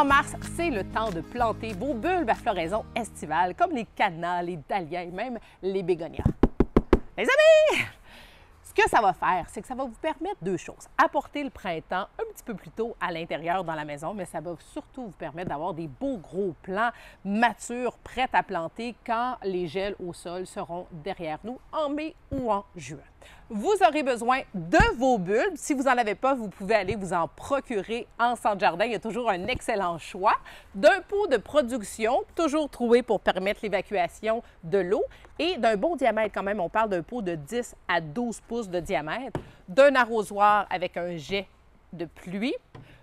En mars, c'est le temps de planter vos bulbes à floraison estivale, comme les cannas, les dahlias et même les bégonias. Les amis! Ce que ça va faire, c'est que ça va vous permettre deux choses. Apporter le printemps un petit peu plus tôt à l'intérieur dans la maison, mais ça va surtout vous permettre d'avoir des beaux gros plants matures, prêts à planter quand les gels au sol seront derrière nous en mai ou en juin. Vous aurez besoin de vos bulbes. Si vous n'en avez pas, vous pouvez aller vous en procurer en centre jardin. Il y a toujours un excellent choix. D'un pot de production, toujours troué pour permettre l'évacuation de l'eau et d'un bon diamètre quand même. On parle d'un pot de 10 à 12 pouces de diamètre, d'un arrosoir avec un jet de pluie,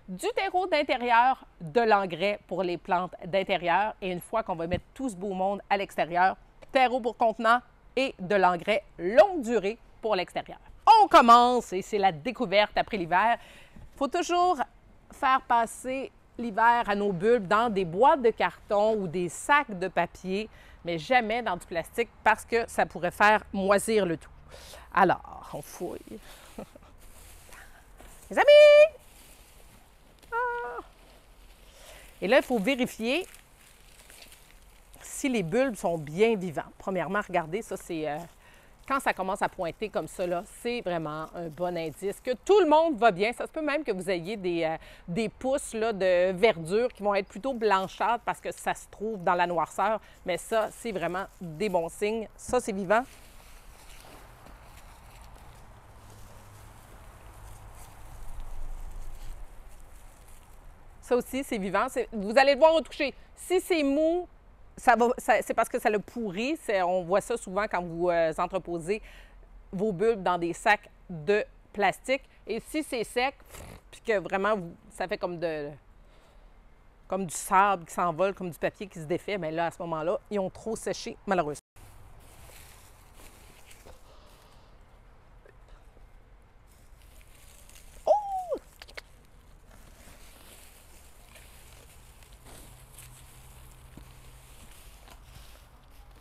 du terreau d'intérieur, de l'engrais pour les plantes d'intérieur et une fois qu'on va mettre tout ce beau monde à l'extérieur, terreau pour contenant et de l'engrais longue durée pour l'extérieur. On commence et c'est la découverte après l'hiver. Il faut toujours faire passer l'hiver à nos bulbes dans des boîtes de carton ou des sacs de papier, mais jamais dans du plastique parce que ça pourrait faire moisir le tout. Alors, on fouille. Les amis! Ah! Et là, il faut vérifier si les bulbes sont bien vivants. Premièrement, regardez, ça c'est... Quand ça commence à pointer comme ça, c'est vraiment un bon indice que tout le monde va bien. Ça se peut même que vous ayez des pousses là, de verdure qui vont être plutôt blanchâtres parce que ça se trouve dans la noirceur. Mais ça, c'est vraiment des bons signes. Ça, c'est vivant. Ça aussi, c'est vivant. Vous allez le voir au toucher. Si c'est mou, c'est parce que ça l'a pourri. On voit ça souvent quand vous entreposez vos bulbes dans des sacs de plastique. Et si c'est sec, puis que vraiment ça fait comme du sable qui s'envole, comme du papier qui se défait, bien là, à ce moment-là, ils ont trop séché, malheureusement.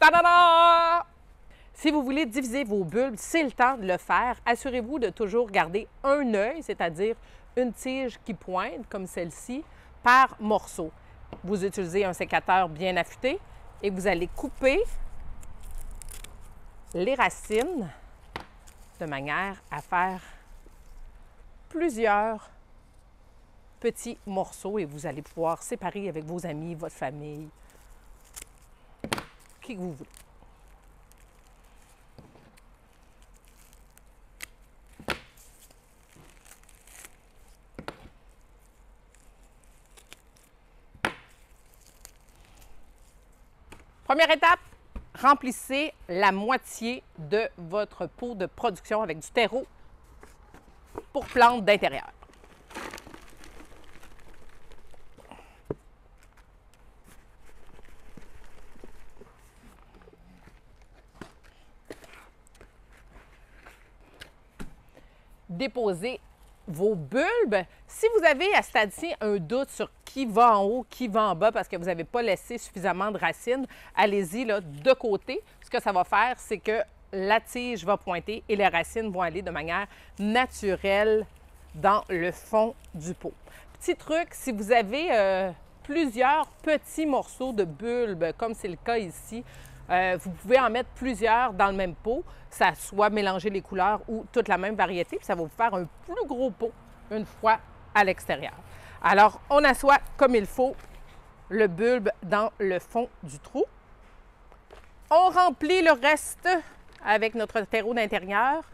Ta-da-da! Si vous voulez diviser vos bulbes, c'est le temps de le faire. Assurez-vous de toujours garder un œil, c'est-à-dire une tige qui pointe, comme celle-ci, par morceau. Vous utilisez un sécateur bien affûté et vous allez couper les racines de manière à faire plusieurs petits morceaux et vous allez pouvoir séparer avec vos amis, votre famille, qui que vous voulez. Première étape, remplissez la moitié de votre pot de production avec du terreau pour plantes d'intérieur. Déposez vos bulbes. Si vous avez à ce stade-ci un doute sur qui va en haut, qui va en bas, parce que vous n'avez pas laissé suffisamment de racines, allez-y là, de côté. Ce que ça va faire, c'est que la tige va pointer et les racines vont aller de manière naturelle dans le fond du pot. Petit truc, si vous avez plusieurs petits morceaux de bulbes, comme c'est le cas ici, vous pouvez en mettre plusieurs dans le même pot, ça soit mélanger les couleurs ou toute la même variété, puis ça va vous faire un plus gros pot une fois à l'extérieur. Alors, on assoit comme il faut le bulbe dans le fond du trou. On remplit le reste avec notre terreau d'intérieur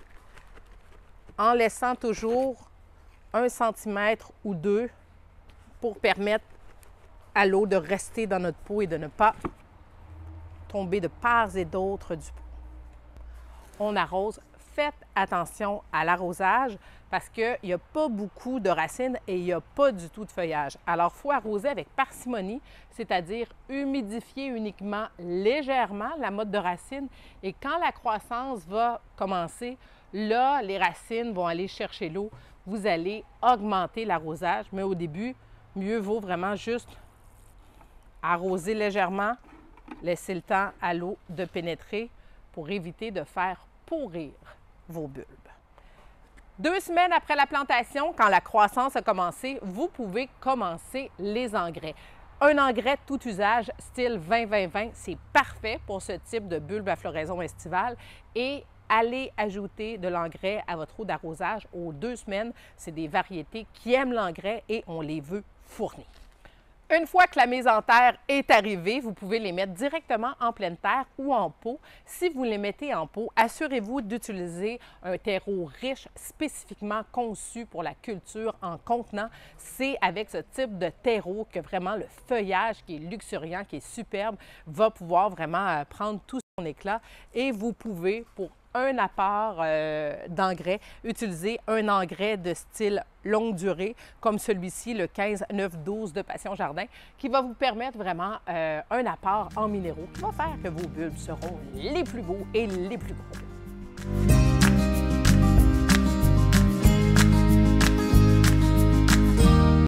en laissant toujours 1 cm ou 2 pour permettre à l'eau de rester dans notre pot et de ne pas tomber de part et d'autre du pot. On arrose. Faites attention à l'arrosage parce qu'il n'y a pas beaucoup de racines et il n'y a pas du tout de feuillage. Alors, il faut arroser avec parcimonie, c'est-à-dire humidifier uniquement légèrement la motte de racines. Et quand la croissance va commencer, là, les racines vont aller chercher l'eau. Vous allez augmenter l'arrosage, mais au début, mieux vaut vraiment juste arroser légèrement, laisser le temps à l'eau de pénétrer pour éviter de faire pourrir vos bulbes. 2 semaines après la plantation, quand la croissance a commencé, vous pouvez commencer les engrais. Un engrais tout usage style 20-20-20, c'est parfait pour ce type de bulbe à floraison estivale et allez ajouter de l'engrais à votre eau d'arrosage aux 2 semaines. C'est des variétés qui aiment l'engrais et on les veut fournis. Une fois que la mise en terre est arrivée, vous pouvez les mettre directement en pleine terre ou en pot. Si vous les mettez en pot, assurez-vous d'utiliser un terreau riche spécifiquement conçu pour la culture en contenant. C'est avec ce type de terreau que vraiment le feuillage qui est luxuriant, qui est superbe, va pouvoir vraiment prendre tout son éclat et vous pouvez, pour un apport d'engrais, utiliser un engrais de style longue durée, comme celui-ci, le 15-9-12 de Passion Jardin, qui va vous permettre vraiment un apport en minéraux qui va faire que vos bulbes seront les plus beaux et les plus gros.